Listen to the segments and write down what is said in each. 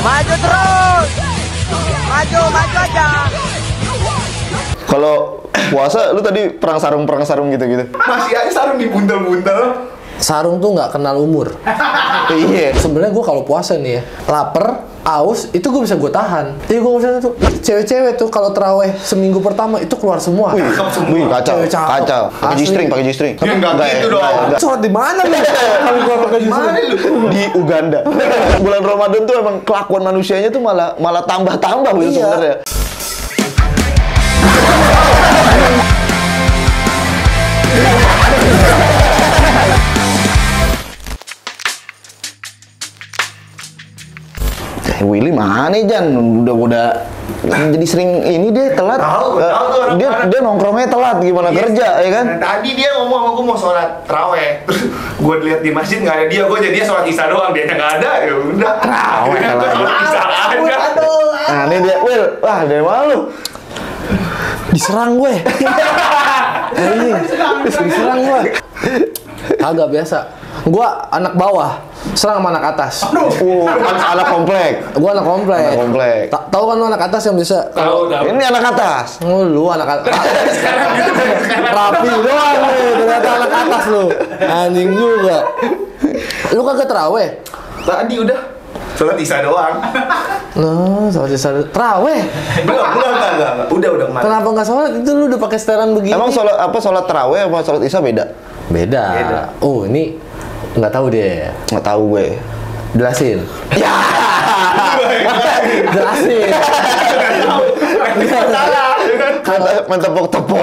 Maju terus. Maju aja. Kalau puasa lu tadi perang sarung gitu-gitu. Masih aja sarung dibuntel-buntel. Sarung tuh nggak kenal umur. Iya. Sebenarnya gue kalau puasa nih ya, lapar, aus, itu gue bisa gue tahan. Iya gue bisa tuh. Cewek-cewek tuh kalau terawih seminggu pertama itu keluar semua. Wih, kacau. Pakai G-string. Ya enggak gitu dong. Sholat di mana nih? Kalau gue pakai G-string Di Uganda. Bulan Ramadan tuh emang kelakuan manusianya tuh malah tambah-tambah gitu Iya. sebenarnya. Willy mana Jan? Udah jadi sering ini dia telat. Tahu tuh orang dia nongkrongnya telat gimana kerja ya kan? Nah, tadi dia ngomong sama gue mau sholat terawih. Terus gue lihat di masjid nggak ada dia, gue jadi sholat isya doang, dia nggak ada, ya udah. Terawih Gue lagi. sholat isya aja. Nah ini dia, Will, wah dari malu. diserang gue. Diserang gue. Kagak biasa. Gue anak bawah, serang sama anak atas. Anak komplek. Gue anak komplek. Anak komplek. Tahu kan lu anak atas yang bisa? Tahu. Ini anak atas. Oh, lu anak atas. Rapi doang lu, ternyata anak atas lu. Anjing juga. Lu kagak terawih? Tadi udah sholat isya doang. Nah, sholat isya terawih. Belum, enggak. Udah kemarin. Kenapa nggak sholat? Itu lu udah pakai setelan begini. Emang sholat tarawih sama sholat isya beda? Beda. Oh, ini nggak tahu deh. Nggak tahu gue. Jelasin. Ya. Jelasin. Main tepuk-tepuk.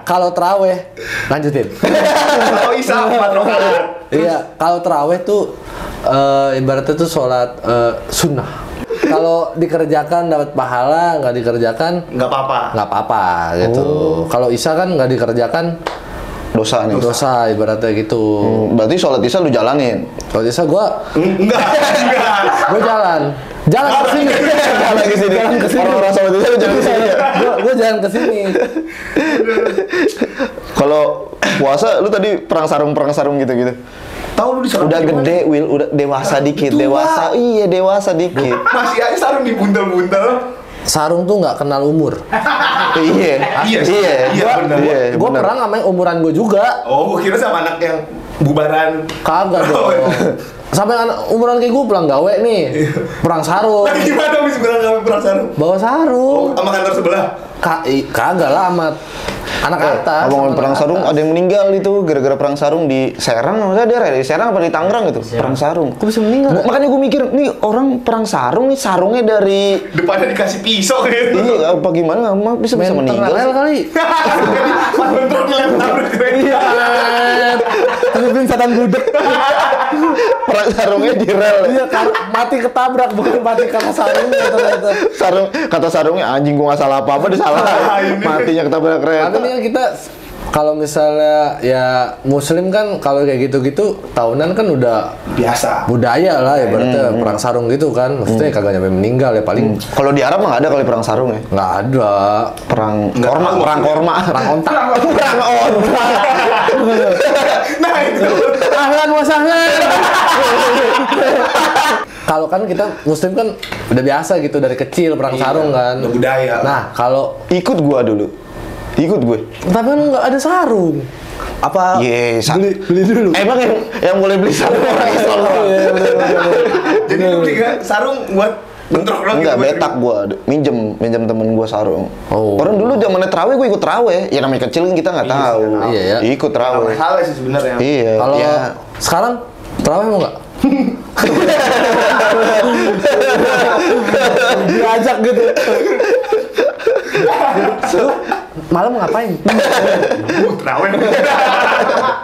Kalau terawih, lanjutin. Kalau isya 4 rakaat. Iya, kalau terawih tuh ibaratnya tuh sholat sunnah. Kalau dikerjakan dapat pahala, nggak dikerjakan Nggak apa-apa. nggak apa-apa gitu. Kalau isya kan nggak dikerjakan Dosa nih. dosa ibaratnya gitu. Berarti sholat isya lu jalanin. Kalau isya gua Enggak. jalan ke sini. Jalan ke sini. Jalan ke sini. Orang-orang sholat isya lu jalan ke sini. Gua jalan ke sini. Kalau puasa lu tadi perang sarung gitu-gitu. Tahu lu di sholat Udah gimana? gede, Will, udah dewasa dikit, Tua. dewasa dikit. Masih aja sarung dibuntel-buntel. Sarung tuh nggak kenal umur. Iya benar. Iya, Gue benar. perang sama yang umuran gue juga. Oh, gue kira sama anak yang bubaran. Kagak Oh, dong. Sampai anak umuran kayak gue pulang gawe nih. Perang sarung. Tapi gimana bisa bilang kami perang sarung? Bawa sarung. Sama kantor sebelah. Kagak lah amat. Anak atas. Ngomongin sama perang anak sarung, atas. ada yang meninggal itu gara-gara perang sarung di Serang. Maksudnya dia di Serang apa di Tangerang gitu? Perang sarung. Kok bisa meninggal? Makanya gue mikir, nih orang perang sarung nih sarungnya dari Depannya dikasih pisau gitu. ini apa gimana? Emang bisa Main meninggal? tengah rel kali. Pas bentrok dilempar keren. Iya. Terus setan gudeg. Perang sarungnya di rel. Iya, mati ketabrak bukan mati karena sarungnya ternyata. Kata sarungnya anjing gua nggak salah apa-apa dia salah. Matinya ketabrak kereta. Tapi nih kan kita kalau misalnya ya muslim kan kalau kayak gitu-gitu tahunan kan udah Biasa. budaya lah ya berarti perang sarung gitu kan. Maksudnya kagak nyampe meninggal ya paling Kalau di Arab mah nggak ada kali perang sarung ya. nggak ada. Perang Nggak korma, tahu. perang korma. Perang ontak. Perang onta. Nah itu. Ahlan wa sahlan. Kalau kan kita muslim kan udah biasa gitu dari kecil perang sarung kan. Udah budaya. Nah, kalau Ikut gua dulu. Ikut gue. tapi kan nggak ada sarung. Apa Yes. beli dulu? Emang yang boleh beli sarung orang Islam doang? Jadi lu beli sarung buat bentrok doang Enggak, gitu. betak gua. Minjem temen gua sarung. Oh. Orang dulu zamannya terawih gua ikut terawih. Ya namanya kecil kan kita nggak tahu. Iya, ya. Ikut Nggak terawih. masalah sih sebenarnya. Iya. Kalau ya. sekarang terawih mau nggak? Diajak gitu. Lu malam ngapain? Terawih.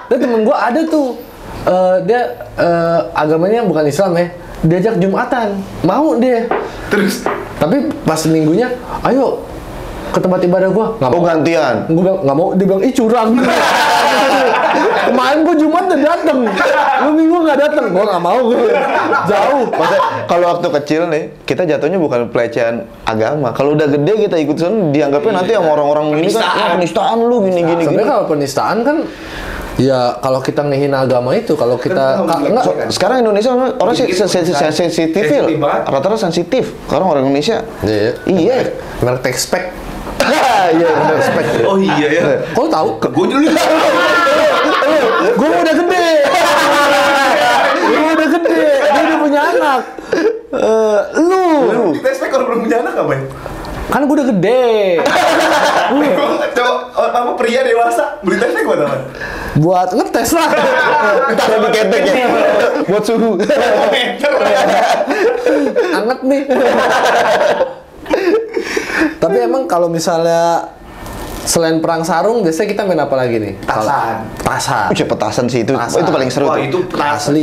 Dan temen gua ada tuh dia agamanya bukan Islam ya. Diajak Jumatan, mau dia. Terus Tapi pas minggunya, ayo ke tempat ibadah gua. Nggak Oh mau. gantian. Gue bilang nggak mau, dia bilang ih curang. Kemarin gue Jumat udah dateng, lu minggu nggak dateng, gue nggak mau, gue jauh. Maksudnya kalau waktu kecil nih, kita jatuhnya bukan pelecehan agama. Kalau udah gede kita ikut sana dianggapnya nanti sama orang-orang ini kan, Penistaan. penistaan lu gini. Sebenarnya kalau penistaan kan Ya kalau kita ngehina agama itu, kalau kita enggak, Sekarang Indonesia orang sensitif ya. Rata-rata sensitif. Sekarang orang Indonesia. Iya. merek Texpack. Iya, benar. Oh iya ya. Kau tahu? Gue dulu. Gue udah gede. Gue udah gede. Dia udah punya anak. Lu Di Tesla kalau belum punya anak apa ya? kan gue udah gede. Coba apa pria dewasa beli Tesla buat apa? Buat ngetes lah. Entar lebih ketek ya. Buat suhu. Anget nih. Tapi emang kalau misalnya selain perang sarung, biasanya kita main apa lagi nih? Petasan. Petasan sih itu. Petasan. Itu paling seru Wah, tuh. itu petasan.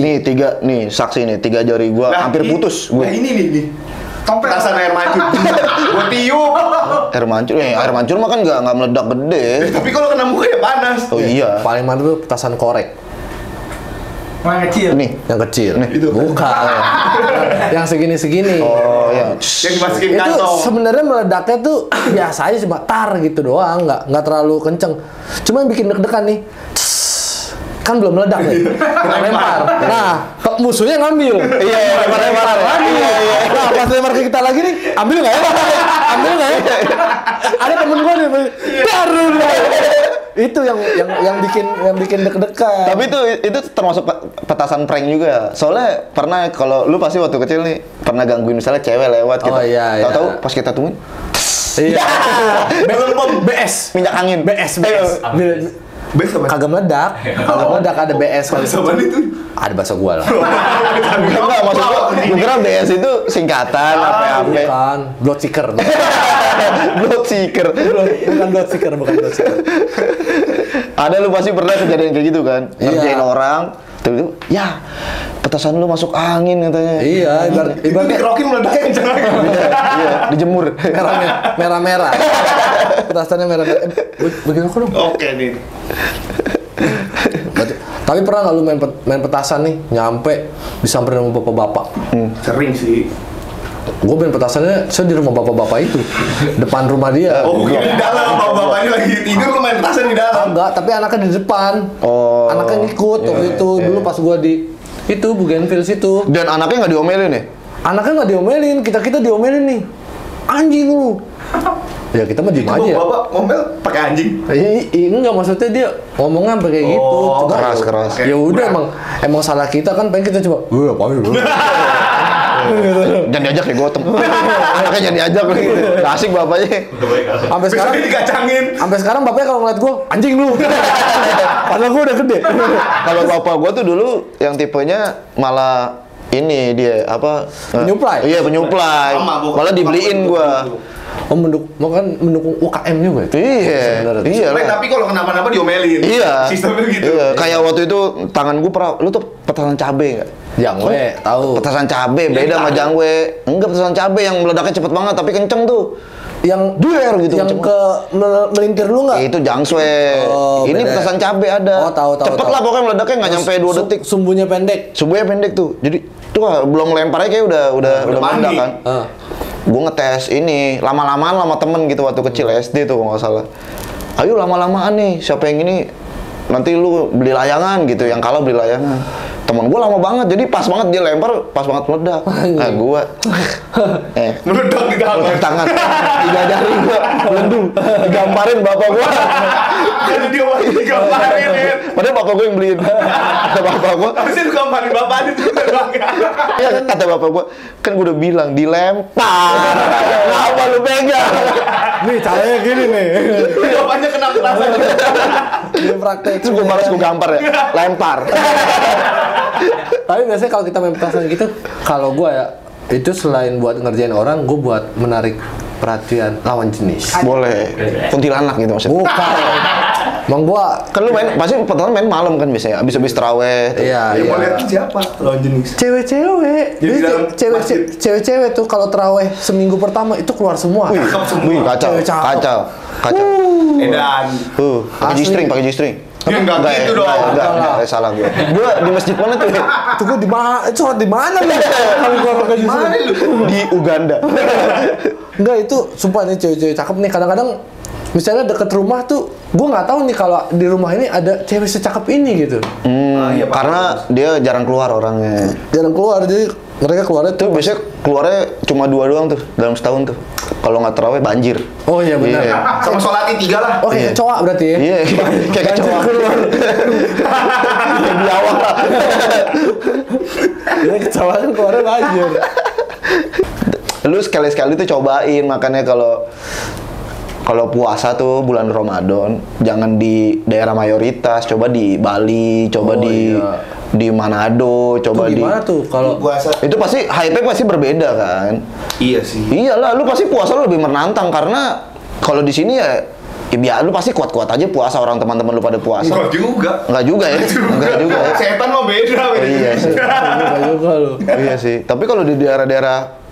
Nih saksi nih, 3 jari gua hampir putus. Nah ini nih. Petasan air mancur. Gua tiup. Air mancur mah kan nggak meledak gede. Tapi kalau kena muka ya panas. Oh iya. Paling mantap tuh petasan korek. Yang kecil. Nih. Yang kecil. Itu. Bukan. Yang segini-segini. Oh iya. Yang dimasukin Itu kantong. sebenarnya meledaknya tuh biasa aja cuma tar gitu doang, nggak terlalu kenceng. Cuma yang bikin deg-degan nih. Kan belum meledak nih. Kita lempar. Nah, musuhnya ngambil. Iya, lempar lagi. Nah, pas lempar ke kita lagi nih, ambil nggak ya? Ambil nggak ya? Ada temen gue nih, baru itu yang bikin deg-degan. Tapi itu termasuk petasan prank juga. Soalnya pernah kalau lu pasti waktu kecil nih pernah gangguin misalnya cewek lewat gitu. Oh, iya. Tahu-tahu pas kita tungguin Iya. BS. minyak angin. BS. Bes apa? Kagak meledak. Ada BS kali. Bahasa mana itu? Ada bahasa gua lah. Enggak, maksud gua kira BS itu singkatan apa. Bukan, blood seeker. Blood seeker. Bukan blood seeker. Ada lu pasti pernah kejadian kayak gitu kan? Ngerjain orang, terus ya petasan lu masuk angin katanya. Iya, Itu ibaratnya dikerokin meledaknya kenceng lagi. Iya, dijemur. merah-merah. Petasannya merah-merah. Begini aku dong. Oke nih. Tapi pernah nggak lu main petasan nih, nyampe disamperin sama bapak-bapak? Sering sih. Gue main petasannya, saya di rumah bapak-bapak itu, depan rumah dia. Oh, mungkin di dalam bapak-bapaknya lagi tidur lu main petasan di dalam. Enggak, tapi anaknya di depan. Oh. Anaknya ngikut waktu itu. Dulu pas gua di itu Bougainville situ. Dan anaknya nggak diomelin ya? Anaknya nggak diomelin, kita diomelin nih. Anjing lu. Ya kita mah diem aja. Bapak ngomel pakai anjing. Enggak, maksudnya dia ngomongnya sampai kayak gitu. Oh, Cuma, keras. Ya udah emang salah kita kan, pengen kita coba. Apaan lu? Jangan diajak ya gotem. Anaknya jangan diajak gitu. Nggak asik bapaknya. Sampai sekarang Besoknya dikacangin. Sampai sekarang bapaknya kalau ngeliat gua, anjing lu. Padahal gua udah gede. Kalau bapak gua tuh dulu yang tipenya malah ini dia apa? Penyuplai? Iya, penyuplai. Malah dibeliin gua. Oh, mendukung UKM juga itu. Iya. Iya lah. Tapi kalau kenapa-napa diomelin. Iya. Sistemnya gitu. Iya, kayak waktu itu tangan gua pernah, lu tuh petasan cabe nggak? Jangwe, tahu. Petasan cabe beda sama jangwe. Enggak, petasan cabe yang meledaknya cepet banget tapi kenceng tuh. Yang Duer gitu. yang kenceng ke melintir lu nggak? Itu jangswe. Oh, Ini beda. petasan cabe ada. Oh, tahu. Cepet lah pokoknya meledaknya nggak nyampe 2 detik. Sumbunya pendek. Sumbunya pendek tuh. Jadi tuh belum lemparnya kayak udah meledak mandi. kan. Gue ngetes ini lama-lamaan sama temen gitu waktu kecil SD tuh kalau nggak salah. Ayo lama-lamaan nih, siapa yang ini nanti lu beli layangan gitu, yang kalah beli layangan. Temen gue lama banget, jadi pas banget dia lempar, pas banget meledak. Nah gue Meledak di meledak tangan, 3 jari gue melendung, digamparin bapak gue. Jadi dia masih digamparin ya. Padahal bapak gue yang beliin. Kata bapak gue, Harusnya digamparin bapaknya tuh. ya kata bapak gue, kan gue udah bilang dilempar. Kenapa lu pegang? Nih caranya gini nih. Bapaknya kena petasan. Dia praktek. Terus gue balas gue gampar ya, lempar. Tapi biasanya kalau kita main petasan gitu, kalau gua ya itu selain buat ngerjain orang, gua buat menarik perhatian lawan jenis. Boleh, kuntilanak gitu maksudnya. Bukan. Bang gua Kan lu main, pasti petasan main malam kan biasanya, abis terawih. tuh. iya. Ya mau lihat siapa lawan jenis. Cewek-cewek. Jadi Jadi dalam masjid. cewek-cewek tuh kalau terawih seminggu pertama itu keluar semua. Wih, wih, kacau, Cewek cakep. kacau. Edan. Pakai Asli. G-string, pakai G-string. Ya enggak gitu dong. Enggak, salah gue. Gue di masjid mana tuh? Tuh gua di mana? Sholat di mana nih? Kalau gua pakai Mana justru. lu? Di Uganda. Enggak, itu sumpah nih cewek-cewek cakep nih kadang-kadang misalnya deket rumah tuh, gue nggak tahu nih kalau di rumah ini ada cewek secakep ini gitu. iya, Pak. Karena dia jarang keluar orangnya. Jarang keluar, jadi mereka keluarnya Tuh biasanya keluarnya cuma 2 doang tuh dalam setahun tuh. Kalau nggak terawih banjir. Oh iya benar. Iya. Sama sholat 3 lah. Oh kayak kecoa berarti ya? Iya, kayak kecoa. Kayak biawak lah. Ini kecoa kan keluarnya banjir. Lu sekali-sekali tuh cobain, makanya kalau puasa tuh bulan Ramadan jangan di daerah mayoritas, coba di Bali, coba Oh, di iya. di Manado, coba Tuh gimana tuh kalau Puasa. itu pasti hype-nya pasti berbeda kan. Iya sih. Iyalah, lu pasti puasa lu lebih menantang karena kalau di sini ya lu pasti kuat-kuat aja puasa, orang teman-teman lu pada puasa. Enggak juga. Enggak juga ya. Enggak juga ya. Setan mah beda. Iya sih. Enggak juga lu. Iya sih. Tapi kalau di daerah-daerah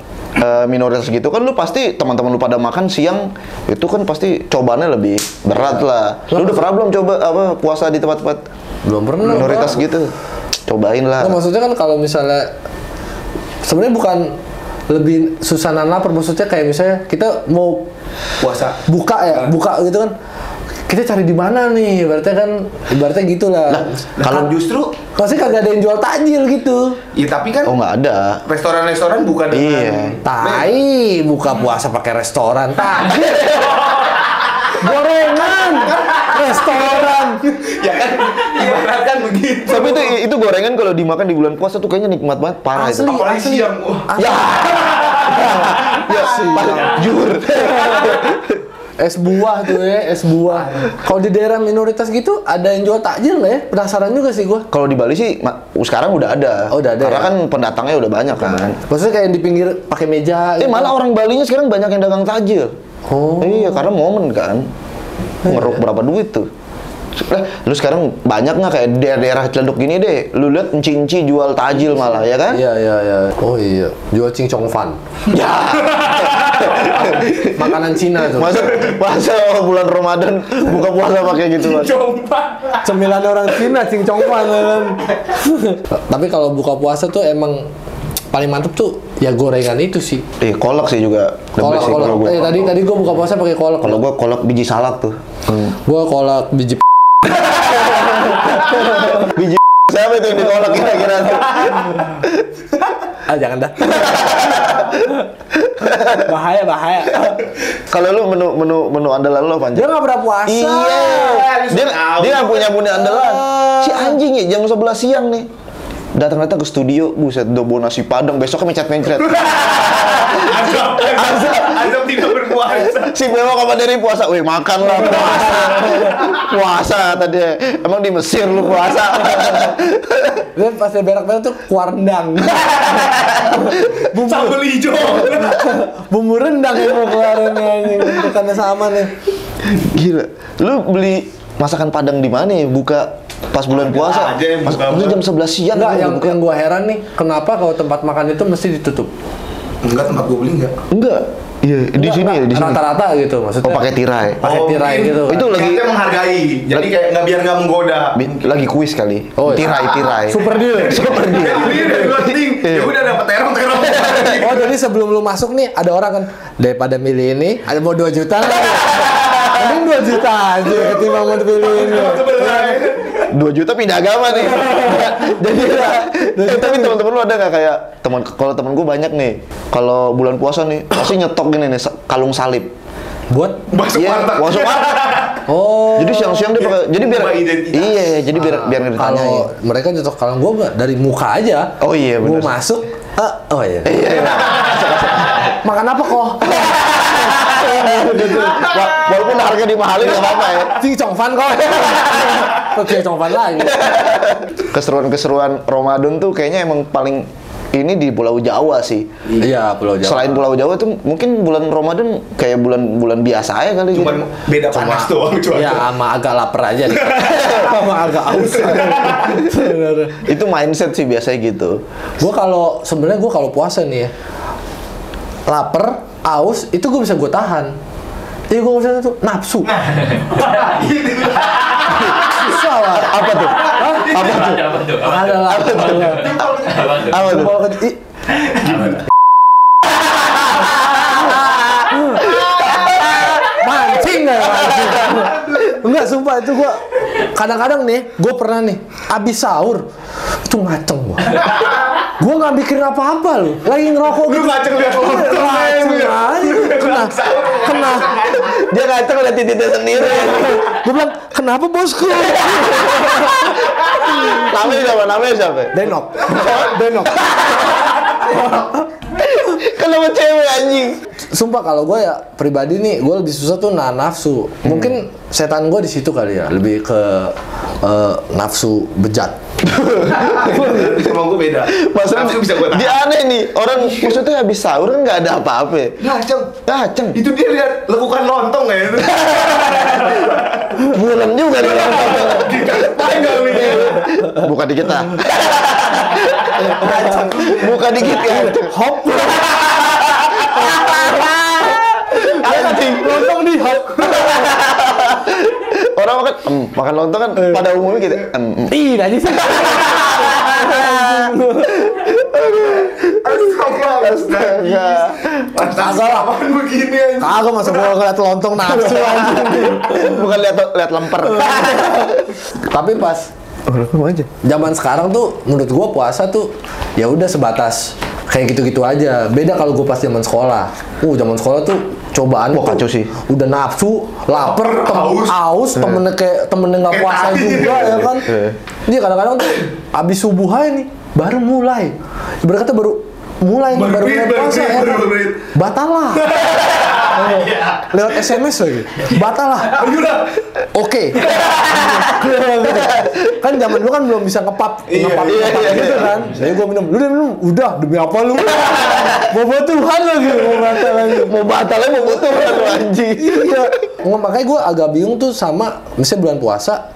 minoritas gitu kan lu pasti teman-teman lu pada makan siang itu kan pasti cobaannya lebih berat lah. Lu udah pernah belum coba apa puasa di tempat-tempat Belum pernah. minoritas Bang. gitu? Cobain lah. Nah, maksudnya kan kalau misalnya sebenarnya bukan lebih susah nahan lapar, maksudnya kayak misalnya kita mau Puasa. buka ya, buka gitu kan. Kita cari di mana nih? Ibaratnya gitulah. Kalau justru Pasti kagak ada yang jual takjil gitu. ya tapi kan Oh nggak ada. restoran-restoran bukan Iya. Tai, buka puasa pakai restoran. Takjil. Gorengan. Restoran. ya kan ibaratkan begitu. Tapi itu gorengan kalau dimakan di bulan puasa tuh kayaknya nikmat banget, parah Asli. itu. Apalagi siang. Wah. Ya. Ya, jujur. Es buah tuh ya, es buah. Kalau di daerah minoritas gitu ada yang jual takjil nggak ya? Penasaran juga sih gua. Kalau di Bali sih sekarang udah ada. Oh, udah ada Karena ya? kan pendatangnya udah banyak kan. Maksudnya kayak yang di pinggir pakai meja. Gitu. Malah orang Balinya sekarang banyak yang dagang takjil. Oh. Iya, karena momen kan. Ngeruk berapa duit tuh. Lu sekarang banyak nggak kayak daerah-daerah Ciledug gini deh. Lu lihat enci-enci jual takjil malah ya kan? Iya. Oh iya, jual cincong fan. Ya. Makanan Cina tuh. Masa bulan Ramadan buka puasa pakai gitu kan? Coba. Cemilan orang Cina cincong fan kan. Tapi kalau buka puasa tuh emang paling mantep tuh ya gorengan itu sih. Kolak sih juga. the best sih kalau Kolak. gua. Tadi gua buka puasa pakai kolak. Kalau gua kolak biji salak tuh. Gua kolak biji Biji siapa itu yang dikolak kira-kira tuh? jangan dah. bahaya. Kalau lu menu andalan lu apa? Dia nggak pernah puasa. Iya. Dia nggak punya andalan. Si anjing ya jam 11 siang nih. Datang-datang ke studio, buset, udah bawa nasi padang, besoknya mencret-mencret. Azam tidak berpuasa. Si bewok apa dari puasa? Wih, makan lah puasa. Puasa tadi. Emang di Mesir lu puasa? Dia pas dia berak-berak tuh kuarendang. Sambal hijau. Bumbu rendang yang mau keluarin anjing. Bukannya sama nih. Gila. Lu beli masakan Padang di mana ya? Buka pas bulan Ada puasa. aja yang buka Itu jam 11 siang. Enggak, lu buka. yang gua heran nih, kenapa kalau tempat makan itu mesti ditutup? Enggak, tempat gue beli enggak. Enggak. Iya, di sini ya, di sini. Rata-rata gitu maksudnya. Oh, pakai tirai. Pakai tirai mungkin gitu. Itu lagi Kayaknya menghargai. Jadi kayak biar nggak menggoda. lagi kuis kali. Oh, iya. Tirai. Super deal. Super deal. Beli deh, gue ting. Ya udah dapat terong. Oh, jadi sebelum lu masuk nih ada orang kan daripada milih ini, ada mau 2 juta lah. Mending 2 juta aja ketimbang mau pilih ini. 2 juta pindah agama nih. Jadi tapi teman-teman lu ada nggak kayak kalau temen gue banyak nih. Kalau bulan puasa nih pasti nyetok gini nih kalung salib. Buat Masuk Iya, warteg. masuk warteg. oh. Jadi siang-siang dia pakai. Jadi biar Ubah identitas. iya, jadi biar nggak ditanyain. Kalau mereka nyetok kalau gua enggak dari muka aja. Oh iya, Gua bener. masuk, oh iya. Makan apa kok? Walaupun harga dimahalin nggak apa-apa ya. Cincong fan kok. Terus cincong fan lagi. Keseruan Ramadan tuh kayaknya emang paling ini di Pulau Jawa sih. Iya, Pulau Jawa. Selain Pulau Jawa tuh mungkin bulan Ramadan kayak bulan biasa ya kali gitu. Cuman beda panas doang cuaca. Ya, sama agak lapar aja nih. Sama agak aus. Sebenarnya. Itu mindset sih biasanya gitu. Sebenarnya gua kalau puasa nih ya, lapar, aus, itu gua bisa gua tahan. Jadi gua misalnya tuh nafsu. Susah lah. Apa tuh? Apa tuh? Ada lah. Apa tuh? Jempol kecil. Mancing nggak? Enggak, sumpah itu gua kadang-kadang nih, gua pernah nih abis sahur itu ngaceng gua. Gua nggak mikirin apa-apa lu, lagi ngerokok gitu. Lu ngaceng liat lontong Kena. Dia ngaceng liat titiknya sendiri. Gua bilang, kenapa bosku? Namanya siapa? Denok. Kenapa cewek anjing? Sumpah kalau gue ya pribadi nih, gue lebih susah tuh nahan nafsu. Mungkin setan gue di situ kali ya, lebih ke nafsu bejat. Emang gue beda. Maksudnya Nafsu bisa gue tahan. dia aneh nih, orang maksudnya habis sahur kan nggak ada apa-apa. Ngaceng. Itu dia lihat lekukan lontong ya itu. Bulan juga nih. Dikatain gak nih? Buka dikit lah. Buka dikit ya. Hop. Anjing. Lontong di hop. Orang makan lontong kan pada umumnya gitu. Ih, najis. Astaga. Kagak lah. Apaan begini anjing? Kagak masa gua ngeliat lontong nafsu anjing. Bukan lihat lemper. Tapi pas zaman sekarang tuh menurut gua puasa tuh ya udah sebatas kayak gitu-gitu aja. Beda kalau gua pas zaman sekolah. Zaman sekolah tuh cobaan Wah, kacau sih. Udah nafsu, lapar, haus, temennya nggak puasa juga ya kan. Jadi kadang-kadang tuh abis subuh aja nih baru mulai. Berkata baru mulai puasa ya kan. Batal lah. Lewat SMS lagi. Batal lah. Oke. Kan zaman dulu kan belum bisa ngepap gitu kan. Jadi gua minum. Lu udah minum? Udah, demi apa lu? Mau buat Tuhan lagi, mau batalnya mau buat Tuhan lu anjing. Iya. Makanya gua agak bingung tuh sama misalnya bulan puasa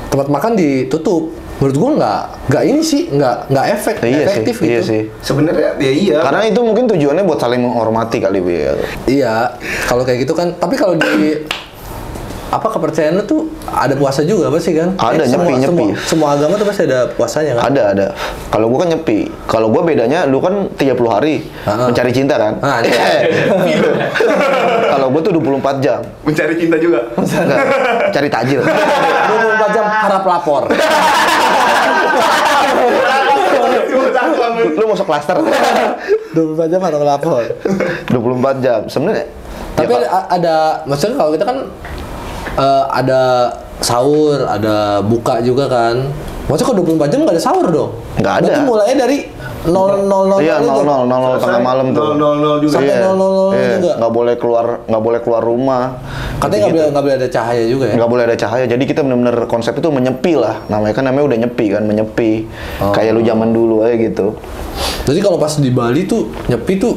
tempat makan ditutup. Menurut gua nggak ini sih nggak efektif gitu. Iya sih. Sebenarnya ya iya. Karena itu mungkin tujuannya buat saling menghormati kali ya. Iya, kalau kayak gitu kan. Tapi kalau di kepercayaan lu tuh ada puasa juga apa sih kan? Ada, nyepi. Semua agama tuh pasti ada puasanya kan? Ada. Kalau gua kan nyepi. Kalau gua bedanya lu kan 30 hari mencari cinta kan? Kalau gua tuh 24 jam. Mencari cinta juga. Enggak, cari takjil. 24 jam harap lapor. Lu masuk klaster. 24 jam harap lapor. 24 jam. Sebenarnya tapi ada maksudnya kalau kita kan ada sahur, ada buka juga kan. Maksudnya kalau 24 jam nggak ada sahur dong? Nggak ada. Berarti mulainya dari 00.00 Iya, 00 tengah malam tuh. 00 juga. Sampai 00 juga. Nggak boleh keluar rumah. Katanya nggak boleh ada cahaya juga ya? Nggak boleh ada cahaya. Jadi kita benar-benar konsep itu menyepi lah. Namanya udah nyepi kan, menyepi. Kayak lu zaman dulu aja gitu. Jadi kalau pas di Bali tuh nyepi tuh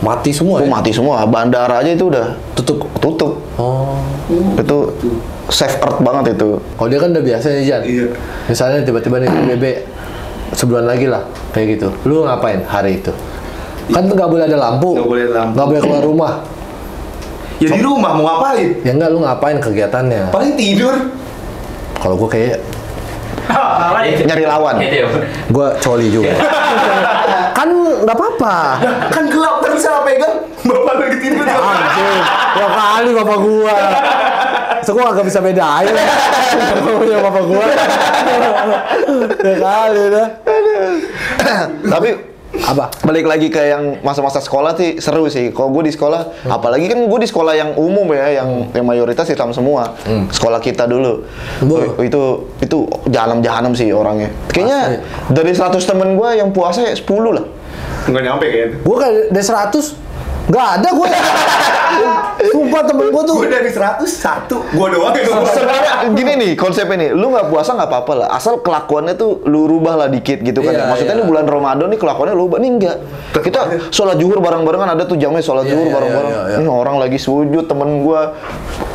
mati semua ya? Mati semua. Bandara aja itu udah tutup. Itu safe earth banget itu. Kalau dia kan udah biasa nih Jan. Iya. Misalnya tiba-tiba nih PBB sebulan lagi lah kayak gitu. Lu ngapain hari itu? Kan nggak boleh ada lampu. Nggak boleh keluar rumah. Ya di rumah mau ngapain? Ya enggak, lu ngapain kegiatannya? Paling tidur. Kalau gua kayak Nyari lawan. gua coli juga. Kan nggak apa-apa. Kan gelap tapi salah pegang. Bapak lagi tidur. Anjir, ya kali bapak gua. So gua agak bisa bedain. Ya bapak gua. Ya kali dah. Tapi Apa? balik lagi ke yang masa-masa sekolah sih seru sih. Kalau gue di sekolah, apalagi kan gue di sekolah yang umum ya, yang mayoritas Islam semua. Sekolah kita dulu. Itu jahanam sih orangnya. Kayaknya dari 100 temen gue yang puasa 10 lah. Enggak nyampe kayaknya. Gua kayak dari 100 nggak ada gue. Sumpah temen gue tuh. Gue dari 101, gue doang yang Sebenarnya gini nih konsepnya nih, lu nggak puasa nggak apa-apa lah, asal kelakuannya tuh lu rubah lah dikit gitu kan. Iya, Maksudnya iya. nih bulan Ramadan nih kelakuannya lu ubah, nih enggak. Kita sholat zuhur bareng-barengan, ada tuh jamnya sholat zuhur iya, bareng-bareng. iya. Ini orang lagi sujud, temen gua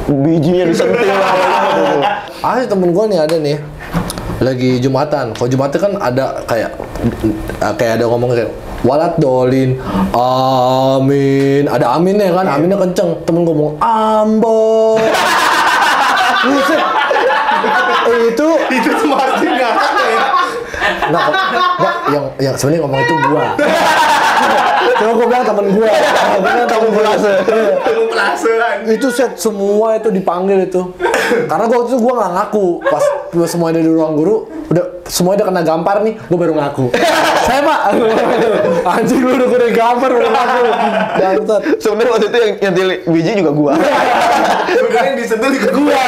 bijinya disentil lah. Temen gue nih ada nih lagi Jumatan. Kalau Jumatan kan ada kayak ada ngomong kayak walat dolin, amin. Ada aminnya kan, aminnya kenceng. Temen gue ngomong ambo. Buset. Itu pasti nggak ya. nggak yang sebenarnya ngomong itu gua. Coba gue bilang temen gua. Gue bilang temen gua Kamuflase. Itu set semua itu dipanggil itu. Karena gua waktu itu gua nggak ngaku. Pas semua ada di ruang guru, udah semuanya udah kena gampar nih, gua baru ngaku. Saya Pak, anjing lu udah kena gampar baru ngaku. Bangsat. Sebenarnya waktu itu yang nyentil biji juga gua. Sebenarnya yang disentil juga gua.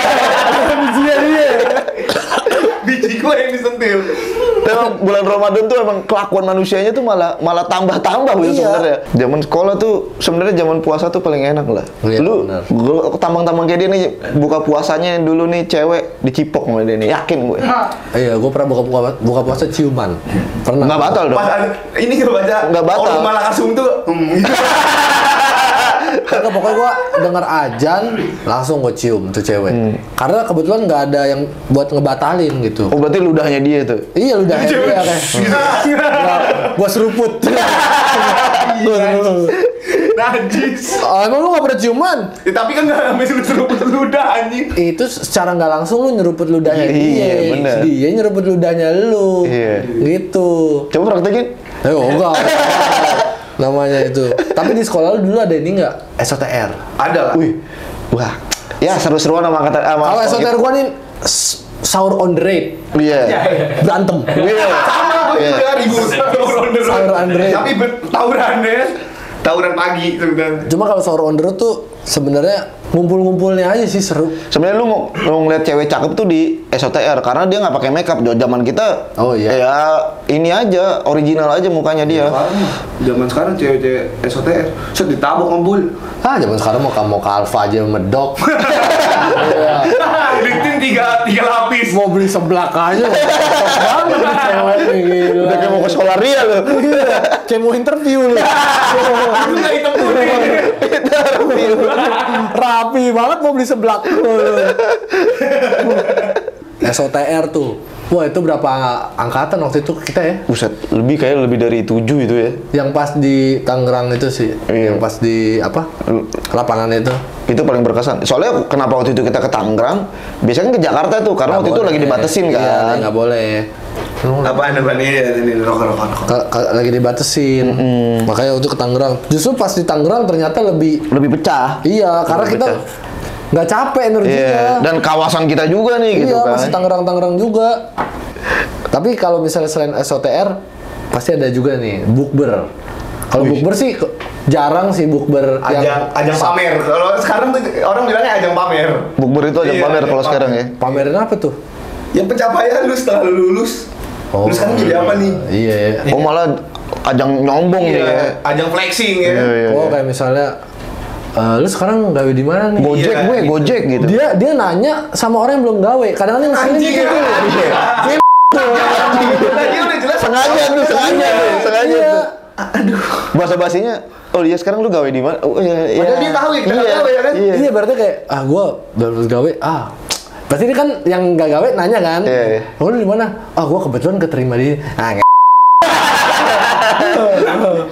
Bijinya dia. Biji gua yang disentil. Emang bulan Ramadan tuh emang kelakuan manusianya tuh malah tambah-tambah gitu Iya. sebenarnya. Zaman sekolah tuh sebenarnya zaman puasa tuh paling enak lah. Iya, Lu benar. gua tambang-tambang kayak dia nih buka puasanya dulu nih cewek dicipok sama dia nih. Yakin gue. Iya, gua pernah buka puasa ciuman. Pernah. Nggak batal dong. Pas ini kita baca Nggak batal. Allah malah kasum tuh. Gitu. Karena pokoknya gua denger ajan langsung gua cium tuh cewek. Karena kebetulan nggak ada yang buat ngebatalin gitu. Oh berarti ludahnya dia tuh. Iya lu udah dia kayak gua seruput. Gua seruput. Najis. Oh, emang lu gak pernah ciuman? Ya, tapi kan nggak sampai seruput ludah anjing. Itu secara nggak langsung lu nyeruput ludahnya Iya, bener. dia nyeruput ludahnya lu. Iya. Gitu. Coba praktekin. Enggak. Namanya itu. Tapi di sekolah lu dulu ada ini nggak? SOTR. Ada lah. Wih. Wah. Ya seru-seruan sama kata Kalau SOTR gua nih sahur on the rate. Iya. Berantem. Iya. Sama gua Iya. juga ribut. Sahur Andre. Tapi tawuran pagi sebenarnya. Cuma kalau sahur on the road tuh sebenarnya ngumpul-ngumpulnya aja sih seru. Sebenarnya lu mau ngeliat cewek cakep tuh di SOTR karena dia nggak pakai makeup. Zaman kita, Oh, iya. ya ini aja original aja mukanya dia. Zaman sekarang cewek-cewek SOTR set ditabok ngumpul. Ah, zaman sekarang mau ke Alfa aja medok. Iya. LinkedIn tiga lapis. Mau beli seblak aja. Cocok banget nih cewek nih, gila. Udah kayak mau ke Solaria lu. Iya, kayak mau interview lu. Itu nggak hitam putih. Rapi banget mau beli seblak. SOTR tuh. Wah, itu berapa angkatan waktu itu kita ya? Buset, lebih dari 7 itu ya. Yang pas di Tangerang itu sih. Iya. Yang pas di apa? Lapangan itu. Itu paling berkesan. Soalnya kenapa waktu itu kita ke Tangerang? Biasanya kan ke Jakarta tuh karena waktu itu lagi dibatasin kan. Iya, nggak boleh. Apaan ini rokok. Lagi dibatasin. Makanya waktu itu ke Tangerang. Justru pas di Tangerang ternyata lebih Lebih pecah. iya, karena Lebih kita pecah. nggak capek energinya. Iya, dan kawasan kita juga nih gitu Iya, kan. masih Tangerang juga. Tapi kalau misalnya selain SOTR, pasti ada juga nih bukber. Kalau bukber sih jarang sih bukber Ajang pamer. Kalau sekarang tuh orang bilangnya ajang pamer. Bukber itu aja Iya, pamer kalau pamer. sekarang ya. Pamerin apa tuh? Yang pencapaian lu setelah lu lulus. Lu sekarang jadi apa nih? Iya. Oh malah ajang nyombong nih ya. Iya, ajang flexing ya. Iya. Oh, kayak misalnya lu sekarang gawe di mana nih? Gojek Iya, gue, gitu. Gojek gitu. Dia nanya sama orang yang belum gawe. Kadang-kadang ngeselin Anjing gitu. ya. Tadi udah jelas sengaja tuh. Iya. Bahasa basinya, oh iya sekarang lu gawe di mana? Oh iya. Padahal dia tahu ya, kita nggak gawe ya kan? Iya, berarti kayak gua baru gawe. Berarti ini kan yang nggak gawe nanya kan? Iya. Oh, lu di mana? Gua kebetulan keterima di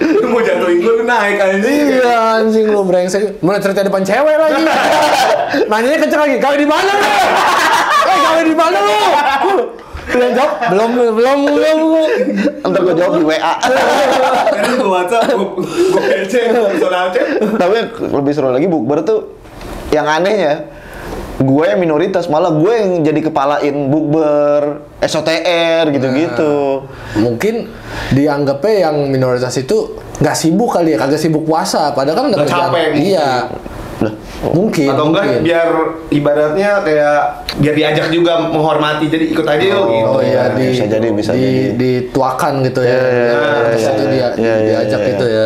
lu mau jatuhin gue lu naik anjing. Iya, anjing lu brengsek. Mana cerita depan cewek lagi. Nanyanya kenceng lagi. Gawe di mana lu? Gawe di mana lu? Yang jawab belum. Ntar gue jawab di WA. Sekarang gue WhatsApp, gue PC, soal chat. Tapi yang lebih seru lagi bukber tuh yang anehnya gue yang minoritas, malah gue yang jadi kepalain bukber, SOTR gitu-gitu. Mungkin dianggapnya yang minoritas itu nggak sibuk kali ya, kagak sibuk puasa. Padahal kan Nggak ada kerjaan. capek, mungkin. Iya. Mungkin. Atau enggak mungkin. biar ibaratnya kayak biar diajak juga menghormati, jadi ikut aja yuk gitu. Oh iya, bisa jadi. dituakan gitu ya. Terus itu iya, diajak iya. gitu ya.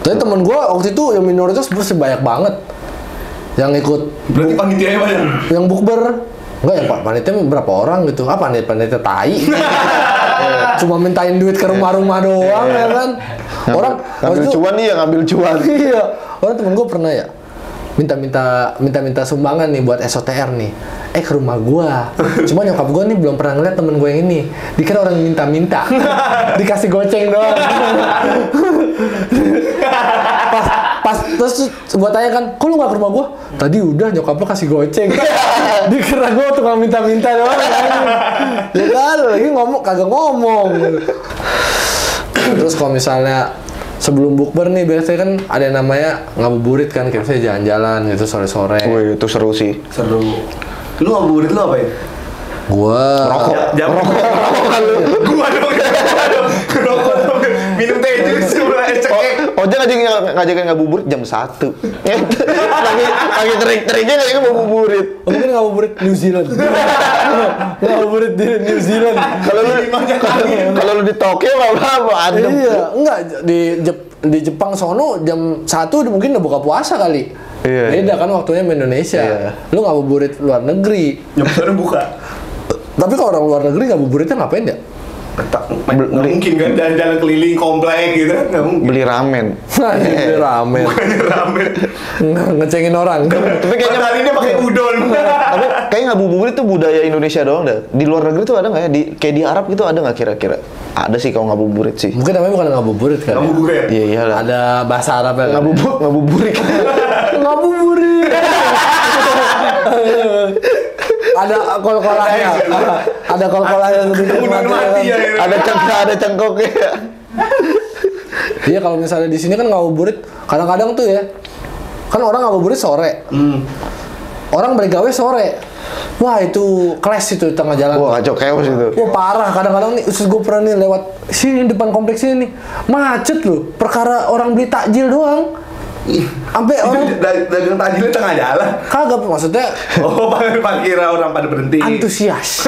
Tapi temen gue waktu itu yang minoritas bersih banyak banget yang ikut. Berarti panitianya banyak. Yang bukber. Enggak, yang panitia berapa orang gitu. Panitia tai. Cuma mintain duit ke rumah-rumah doang ya kan. Orang Ngambil waktu itu- cuan nih ya, ngambil cuan. Iya. Orang temen gue pernah ya minta sumbangan nih buat SOTR nih. Ke rumah gua. Cuma nyokap gua nih belum pernah ngeliat temen gue yang ini. Dikira orang minta-minta. Dikasih goceng doang. pas terus gua tanya kan, kok lu gak ke rumah gua? Tadi udah nyokap lu kasih goceng. Dikira gua tukang minta-minta doang. Ya kan, lagi kagak ngomong. Terus kalau misalnya sebelum bukber nih biasanya kan ada yang namanya ngabuburit kan, kayak misalnya jalan-jalan gitu sore-sore. Wih, itu seru sih. Seru. Lu ngabuburit lu apa ya? Gua Gua dong. Minum teh jus mulai cekek. Oja ngajakin ngabuburit jam 1. Lagi terik-teriknya ngajakin ngabuburit. mungkin ngabuburit New Zealand. Ngabuburit di New Zealand. Kalau lu di Tokyo apa adem. Iya, enggak di Jepang sono jam 1 mungkin udah buka puasa kali. Iya, Beda kan waktunya sama Indonesia. Iya. Lu ngabuburit luar negeri. Jam baru buka. Tapi kalau orang luar negeri ngabuburitnya ngapain ya? Nggak mungkin kan jalan-jalan keliling komplek gitu kan, nggak mungkin. Beli ramen. Ini ramen. Bukannya ramen. Ngecengin orang. Tapi kayaknya Kali ini pakai udon. tapi kayaknya ngabuburit tuh budaya Indonesia doang dah. Di luar negeri tuh ada nggak ya? Kayak di Arab gitu ada nggak kira-kira? Ada sih kalau ngabuburit sih. Mungkin namanya bukan ngabuburit kan? Ngabuburit. Iya iyalah. Ada bahasa Arab ya. Ngabuburit. Ngabuburit. Ada kol-kolahnya. Ada kol-kolahnya sedikit Udon mati ya. Ada cengkoknya. Iya, kalau misalnya di sini kan ngabuburit kadang-kadang tuh ya. Kan orang ngabuburit sore. Orang balik gawe sore. Wah, itu kelas itu tengah jalan. Wah, kacau chaos itu. Wah, parah. Kadang-kadang nih usus gue pernah nih lewat sini depan kompleks ini nih. Macet loh. Perkara orang beli takjil doang. Sampai orang dagang takjilnya tengah jalan. kagak, maksudnya Oh, kira orang pada berhenti. antusias.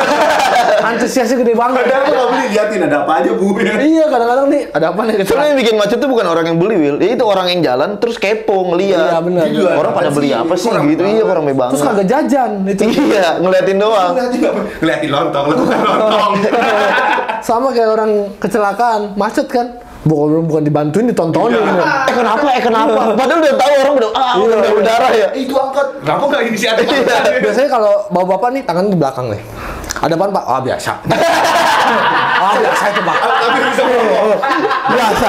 Antusiasnya gede banget. Padahal nggak beli, liatin ada apa aja bu. Iya, kadang-kadang nih ada apa nih gitu. Soalnya yang bikin macet tuh bukan orang yang beli, Will. Itu orang yang jalan terus kepo ngeliat. Iya, benar. Iya. Orang pada beli apa sih gitu. Iya, orang banget. Terus kagak jajan itu. Iya, ngeliatin doang. Ngeliatin lontong, lakukan lontong. Sama kayak orang kecelakaan, macet kan. Bukan dibantuin, ditontonin. Kenapa? Padahal udah tahu orang udah berdarah ya. Itu angkat. Kenapa nggak inisiatif? Biasanya kalau bawa bapak nih tangan di belakang nih. Ada apaan Pak? Ah, biasa. Biasa itu Pak. Tapi bisa ngomong. Biasa.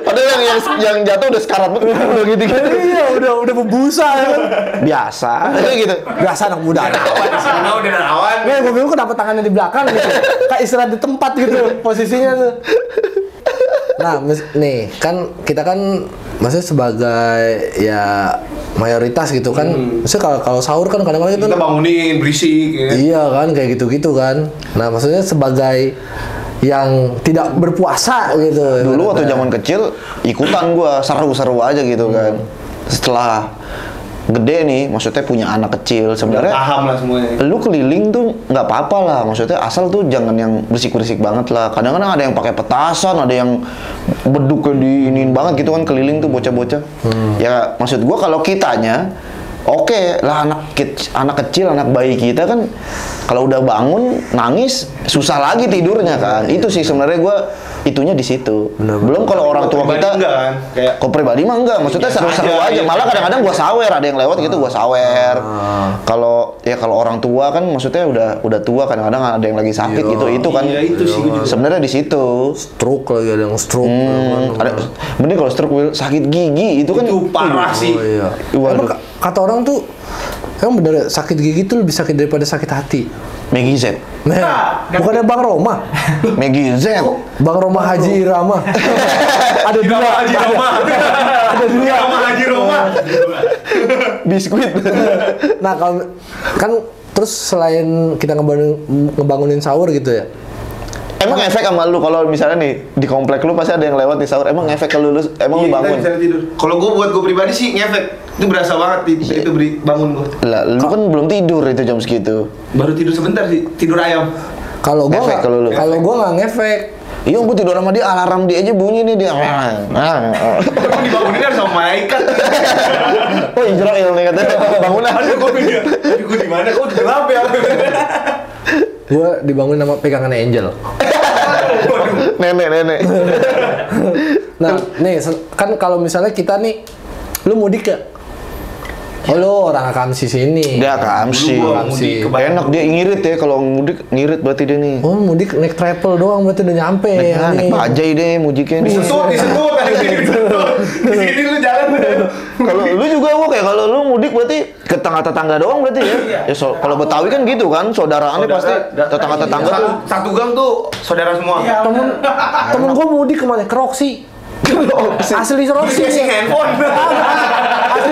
Padahal yang jatuh udah sekarat banget udah gitu. Iya, udah membusa ya kan. Biasa. Gitu. Biasa anak muda. Di sana udah rawan. Nih, gue bingung kenapa tangannya di belakang gitu. Kayak istirahat di tempat gitu posisinya tuh. Nah, nih kan kita kan maksudnya sebagai ya mayoritas gitu kan. Maksudnya kalau sahur kan kadang-kadang Kita bangunin berisik ya. iya kan kayak gitu-gitu kan. Nah, maksudnya sebagai yang tidak berpuasa gitu. Dulu waktu zaman kecil ikutan gua seru-seru aja gitu kan. Setelah gede nih, maksudnya punya anak kecil sebenarnya. Paham lah semuanya. Lu keliling tuh nggak apa-apa lah, maksudnya asal tuh jangan yang berisik-berisik banget lah. Kadang-kadang ada yang pakai petasan, ada yang beduknya diinin banget gitu kan keliling tuh bocah-bocah. Ya maksud gua kalau kitanya oke lah anak kecil, anak bayi kita kan kalau udah bangun nangis susah lagi tidurnya kan. Itu sih sebenarnya gua itunya di situ. Belum kalau orang tua Pribadi kita enggak kan? Kayak kok pribadi mah enggak, maksudnya biasa seru-seru aja, aja. iya. Malah kadang-kadang gua sawer, ada yang lewat gitu gua sawer. Kalau orang tua kan maksudnya udah tua kadang-kadang ada yang lagi sakit gitu. Itu kan Iya, itu sih gua juga. sebenarnya di situ. Stroke lagi, ada yang stroke. Ada bener kalau stroke, Will, sakit gigi itu kan Itu parah sih. Oh iya. Waduh. Emang kata orang tuh emang bener sakit gigi tuh lebih sakit daripada sakit hati. Maggie Z. Nah, bukannya Bang Roma? Maggie Z. Bang Roma Haji Irama. Ada dua. Haji Roma. Ada dua. Haji Roma. Biskuit. Nah, kalau kan terus selain kita ngebangunin sahur gitu ya. Emang efek sama lu kalau misalnya nih di komplek lu pasti ada yang lewat di sahur. Emang efek ke lu emang lu Iya, bangun? kita bisa tidur. Kalau buat gue pribadi sih ngefek. Itu berasa banget itu bangun gue. Lah, lu kan belum tidur itu jam segitu. Baru tidur sebentar sih, tidur ayam. Kalau gua Ngefek nggak- kalau lu. kalau gua nggak ngefek. Iya, gua tidur sama dia, alarm dia aja bunyi nih dia. Emang dibangunin harus sama malaikat. Oh, Israel nih katanya. Bangunan. Aduh, gue mikir, aduh gue di mana? Kok udah gelap ya? Gua dibangunin sama pegangan Angel. Nenek. Nah, nih kan kalau misalnya kita nih, lu mudik ya? Oh, lu orang Akamsi sini. Dia Akamsi. Dulu gua mudik ke Bandung. Enak dia ngirit ya, kalau mudik ngirit berarti dia nih. Oh, mudik naik travel doang berarti udah nyampe. Naik bajai deh mujiknya nih. Disentuh kan di sini lu jalan. Kalau lu juga gua kayak kalau lu mudik berarti ke tetangga doang berarti ya. Ya kalau Betawi kan gitu kan, saudaraannya pasti tetangga-tetangga tuh. Satu gang tuh saudara semua. Iya. Temen gua mudik kemana? Ke Roxy. Asli Roxy. Casing handphone.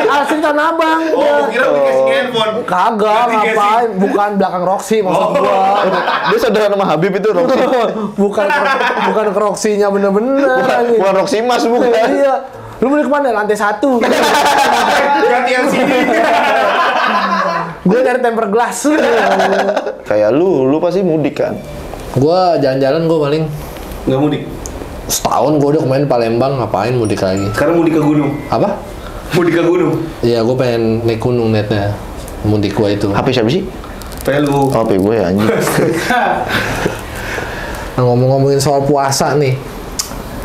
Asli Tanah Abang. Oh, gua kira beli casing handphone. Kagak, Ganti casing. ngapain? Bukan belakang Roxy maksud gua. Dia saudara nama Habib itu Roxy. bukan ke Roxy-nya bener-bener. Bukan Roxy Mas bukan. Iya. Lu beli kemana? Lantai 1. Ganti yang sini. Gue nyari temper glass. Kayak lu pasti mudik kan? Gue jalan-jalan gue paling Nggak mudik. setahun gue udah kemarin Palembang, ngapain mudik lagi? Sekarang mudik ke gunung. Apa? Mudik ke gunung. Iya, gue pengen naik gunung netnya. Mudik gue itu. HP siapa sih? Pelu. HP gue ya anjing. Nah, ngomongin soal puasa nih.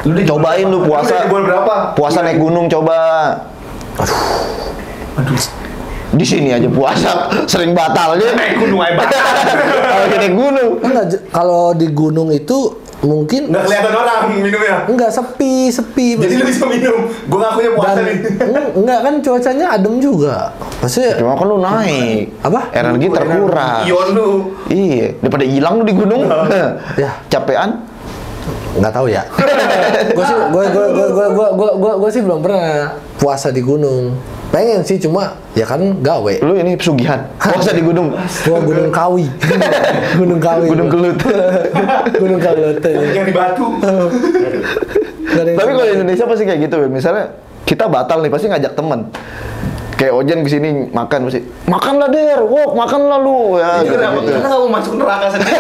Lu udah Cobain lu puasa. Bulan berapa? Puasa naik gunung coba. Aduh. Di sini aja puasa sering batalnya. Naik gunung aja. Kalau naik gunung. Enggak, kalau di gunung itu mungkin Nggak kelihatan orang minumnya. enggak sepi. Jadi lu bisa minum. Gue ngakunya puasa Dan nih. enggak kan cuacanya adem juga. Maksudnya Cuma kan lu naik. Apa? Energi terkurang. Ion lu. Iya, daripada hilang lu di gunung. Ya. Capean. nggak tahu ya. Gue sih belum pernah puasa di gunung. Pengen sih cuma ya kan gawe. Lu ini pesugihan. Puasa di gunung. Gua Gunung Kawi. Gunung Kawi. Gunung Kelut. Gunung Kelut. Yang di Batu. Tapi kalau di Indonesia pasti kayak gitu, misalnya kita batal nih pasti ngajak temen. Kayak Ojen kesini makan pasti, makanlah Der, wok makanlah lu ya. Iya, kenapa? Karena nggak mau masuk neraka sendiri.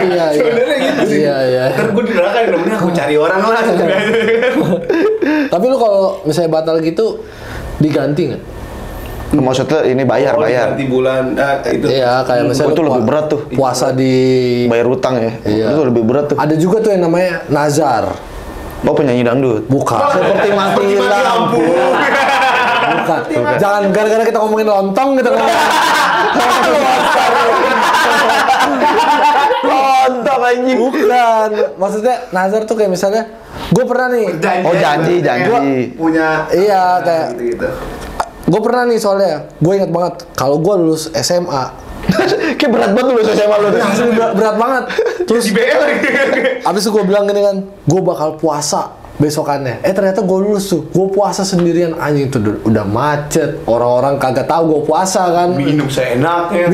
Iya. Sebenarnya gitu sih. Iya. Ntar gue di neraka ya, namanya aku cari orang lah. Tapi lu kalau misalnya batal gitu diganti nggak? Maksudnya ini bayar. Ganti bulan itu. Iya, kayak misalnya Itu lu lebih berat tuh. puasa di Bayar utang ya. Iya. Itu lebih berat tuh. Ada juga tuh yang namanya nazar. Oh penyanyi dangdut. Bukan. Seperti mati lampu. Bukan. Jangan gara-gara kita ngomongin lontong kita ngomongin. Lontong anjing. Bukan. Maksudnya nazar tuh kayak misalnya gue pernah nih. Oh janji. Punya. Iya kayak gitu. gue pernah nih soalnya. Gue ingat banget kalau gue lulus SMA. Kayak berat banget lu SMA lu. Asli berat banget. Terus di BL lagi. Abis itu gue bilang gini kan, gue bakal puasa besokannya. Ternyata gue lulus tuh, gue puasa sendirian. Anjing itu udah macet, orang-orang kagak tahu gue puasa kan. Minum seenaknya.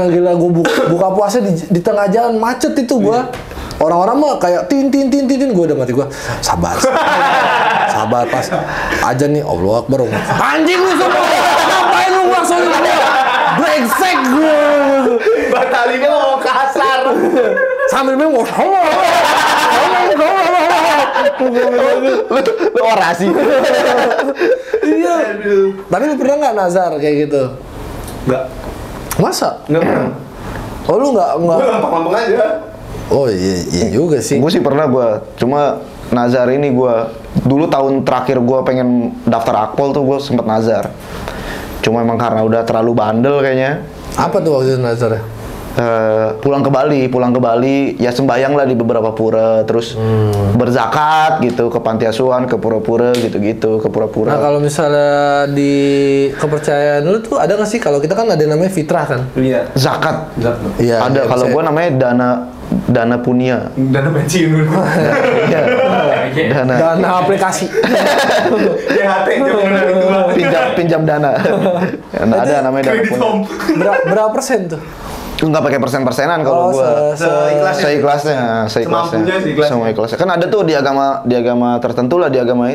Gila gue buka puasa di tengah jalan macet itu gue. Orang-orang mah kayak tin gue udah mati gue. Sabar pas aja nih Allah Akbar. Anjing lu semua. Ngapain lu langsung brengsek gue. Batalinnya mau kasar. Sambil bingung. Lu orasi. Iya. Tapi lu pernah nggak nazar kayak gitu? Enggak. Masa? Enggak pernah. Oh lu nggak? Gue gampang-gampang aja. Oh iya juga sih. Gue sih pernah cuma nazar ini gue dulu tahun terakhir gue pengen daftar akpol tuh gue sempet nazar. Cuma emang karena udah terlalu bandel kayaknya. Apa tuh waktu itu nazarnya? Pulang ke Bali ya sembayang lah di beberapa pura, terus berzakat gitu ke panti asuhan, ke pura-pura gitu-gitu, ke pura-pura. Nah kalau misalnya di kepercayaan lu tuh ada nggak sih? Kalau kita kan ada yang namanya fitrah kan? Iya. Zakat. Iya. Ada kalau misalnya- gue namanya dana punya. Dana pensiun dulu. Iya. Dana aplikasi. DHT pinjam dana. Nah, ada namanya dana Kredit punya. home. Berapa persen tuh? Nggak pakai persen-persenan kalau Oh, gua. Seikhlasnya. Seikhlasnya. Semampunya, seikhlasnya. Semua ikhlasnya. Kan ada tuh di agama tertentu lah, di agama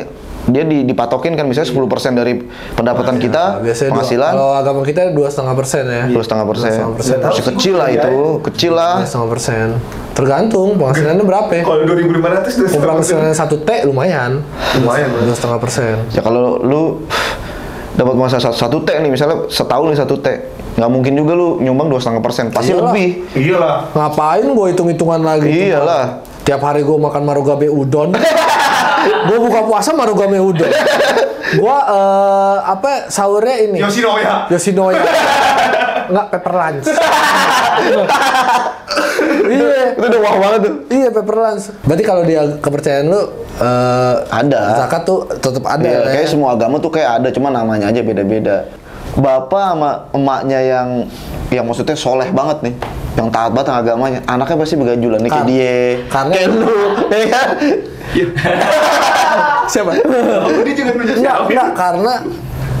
dia dipatokin kan misalnya 10% dari pendapatan kita Biasanya penghasilan. kalau agama kita 2,5% ya. 2,5%. Masih kecil lah itu, kecil lah. 2,5%. Tergantung penghasilannya berapa ya. Kalau 2.500 Kalau penghasilannya 1 T lumayan. Lumayan. 2,5%. Ya kalau lu dapat masa 1 T nih misalnya setahun nih 1 T, nggak mungkin juga lu nyumbang 2,5%, pasti Iyalah. lebih. Iyalah. Ngapain gue hitung-hitungan lagi? Iyalah. Tiap hari gue makan marugabe udon. Gue buka puasa marugabe udon. Gue sahurnya ini. Yoshinoya. Enggak pepper lunch. Iya. Itu udah wah banget tuh. Iya pepper lunch. Berarti kalau dia kepercayaan lu Ada. zakat tuh tetap ada. Iya, ya? kayak semua agama tuh kayak ada, cuma namanya aja beda-beda. Bapak sama emaknya yang maksudnya soleh banget nih, yang taat banget sama agamanya, anaknya pasti begajulan nih kayak dia, karena kayak lu, ya kan? Siapa? Oh, dia juga nunjuk siapa? Enggak, karena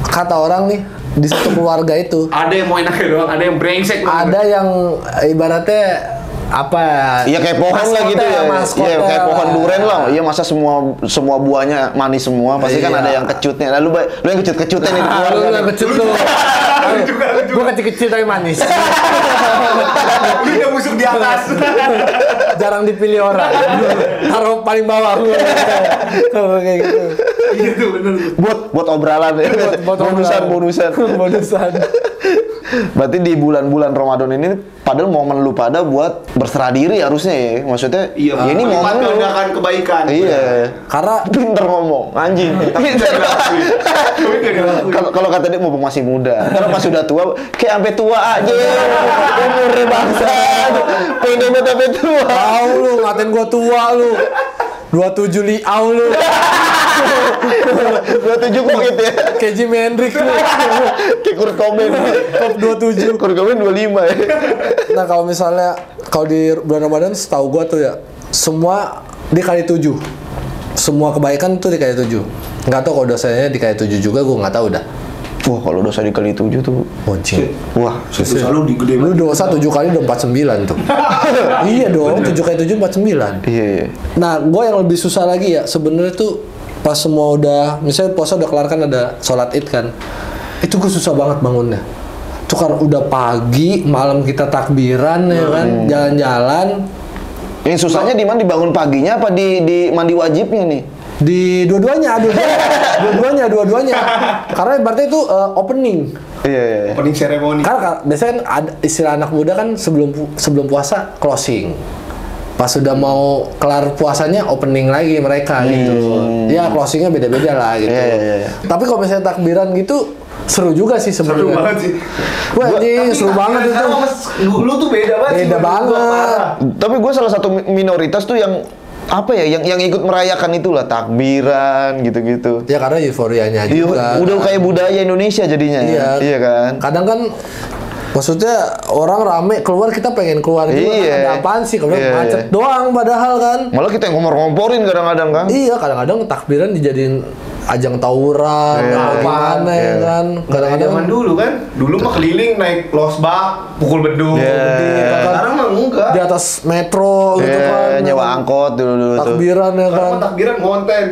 kata orang nih di satu keluarga itu Ada yang mau enaknya doang, ada yang brengsek. ada yang ibaratnya apa Iya kayak pohon lah gitu ya. Iya kayak pohon duren lah. Iya masa semua buahnya manis semua. Pasti kan Iya. ada yang kecutnya. Lalu lu yang kecut-kecutnya nih di Ah, keluarga. lu yang kecut tuh. Lu juga. Gua kecil-kecil tapi manis. Lu udah busuk di atas. Jarang dipilih orang. Taruh paling bawah. Kalau kayak gitu. Iya tuh bener. Buat obralan ya. Buat Bonusan. Bonusan. Berarti di bulan-bulan Ramadan ini padahal momen lu pada buat berserah diri harusnya ya. Maksudnya Iya, ya ini momen lu. mengadakan kebaikan. Iya. Karena Pinter ngomong, anjing. Pinter. Kalau kata dia mumpung masih muda. Kalau pas sudah tua, kayak sampai tua aja. Umurnya bangsa. Pengen sampai tua. tahu lu ngatain gua tua lu. 27 liau lu. 27 kok gitu ya. Kayak Jimi Hendrix lu. Kayak Kurt Cobain. Top 27. Kurt Cobain 25 ya. Nah, kalau misalnya kalau di bulan Ramadan setahu gua tuh ya, semua dikali 7. Semua kebaikan tuh dikali 7. Nggak tahu kalau dosanya dikali 7 juga, gua nggak tahu dah. Wah, kalau dosa dikali 7 tuh. Bocil. Wah, Selalu digede Lu dosa 7 kali udah 49 tuh. Iya dong, 7 kali 7 49. iya. Nah, gue yang lebih susah lagi ya, sebenarnya tuh pas semua udah, misalnya puasa udah kelar kan ada sholat id kan, itu gue susah banget bangunnya. Itu kan udah pagi, malam kita takbiran ya kan, jalan-jalan. Ini susahnya di mana dibangun paginya apa di mandi wajibnya nih? Di dua-duanya. Karena berarti itu opening. Iya. opening ceremony. Karena biasanya kan ada istilah anak muda kan sebelum puasa closing. Pas sudah mau kelar puasanya opening lagi mereka gitu. Ya closingnya beda-beda lah gitu. Iya. Tapi kalau misalnya takbiran gitu seru juga sih Seru sebenarnya. banget sih. Wah, anjing, seru banget itu. Lu tuh beda banget. sih, Beda menurut gua, banget. parah. Tapi gue salah satu minoritas tuh yang apa ya, yang ikut merayakan itulah takbiran gitu-gitu. Ya karena euforianya Iya, juga. udah kayak budaya Indonesia jadinya. Iya. Kan? Kadang kan maksudnya orang rame keluar, kita pengen keluar juga kan, Iya. ada apaan sih, kemudian Iya, macet iya. doang padahal kan. Malah kita yang ngomporin kadang-kadang kan. Iya, kadang-kadang takbiran dijadiin ajang tawuran, Iya, apa-apaan iya. ya kan. Kayak Kadang-kadang zaman dulu kan, dulu mah keliling naik losbak, pukul beduk. Iya. Sekarang mah enggak. di atas metro gitu kan. Nyewa angkot dulu tuh. Takbiran ya Sekarang kan. mah takbiran konten.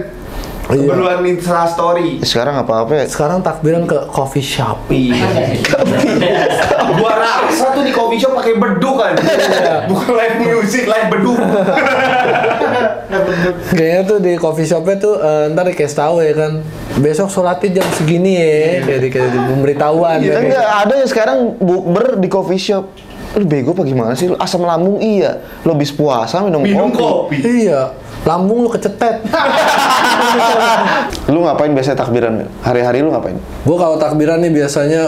Iya. Keperluan Insta story. Sekarang apa-apa ya? Sekarang takbiran ke coffee shop. Iya. Gua rasa tuh di coffee shop pakai beduk kan. Bukan live music, live beduk. Kayaknya tuh di coffee shopnya tuh ntar dikasih tahu ya kan. Besok sholatnya jam segini ya. Kayak di pemberitahuan. ya. Enggak, ada yang sekarang bukber di coffee shop. Lu bego apa gimana sih? Lu asam lambung iya. Lu habis puasa minum kopi. Iya. Lambung lu kecetet. Lu ngapain biasanya takbiran? Hari-hari lu ngapain? Gue kalau takbiran nih biasanya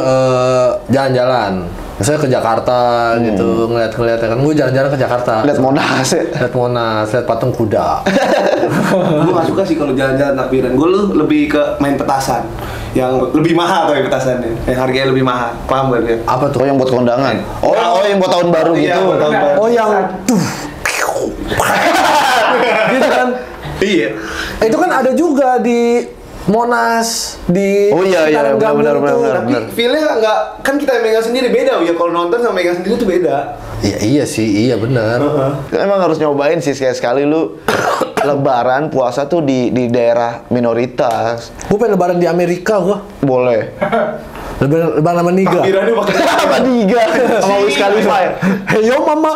jalan-jalan. Misalnya ke Jakarta gitu, ngeliat-ngeliat ya kan. Gue jalan-jalan ke Jakarta. Lihat Monas ya. Lihat Monas, lihat patung kuda. Gue gak suka sih kalau jalan-jalan takbiran. Gue lebih ke main petasan. Yang lebih mahal tapi petasannya. Yang harganya lebih mahal. Paham gak dia? Apa tuh? Oh yang buat kondangan. Oh yang buat tahun baru Iya, gitu. buat tahun baru. Oh yang tuh. Gitu kan. Iya. Itu kan ada juga di Monas, di Oh iya, sekitaran Gambir benar, itu. benar. Tapi feel-nya nggak, kan kita yang megang sendiri beda ya. Kalau nonton sama megang sendiri tuh beda. Iya sih, iya benar. Emang harus nyobain sih sekali-sekali lu lebaran puasa tuh di daerah minoritas. Gue pengen lebaran di Amerika gua. Boleh. Lebaran sama Niga. Takbirannya pakai Apa diga? Sama Wiz Khalifa ya? Hey yo mama.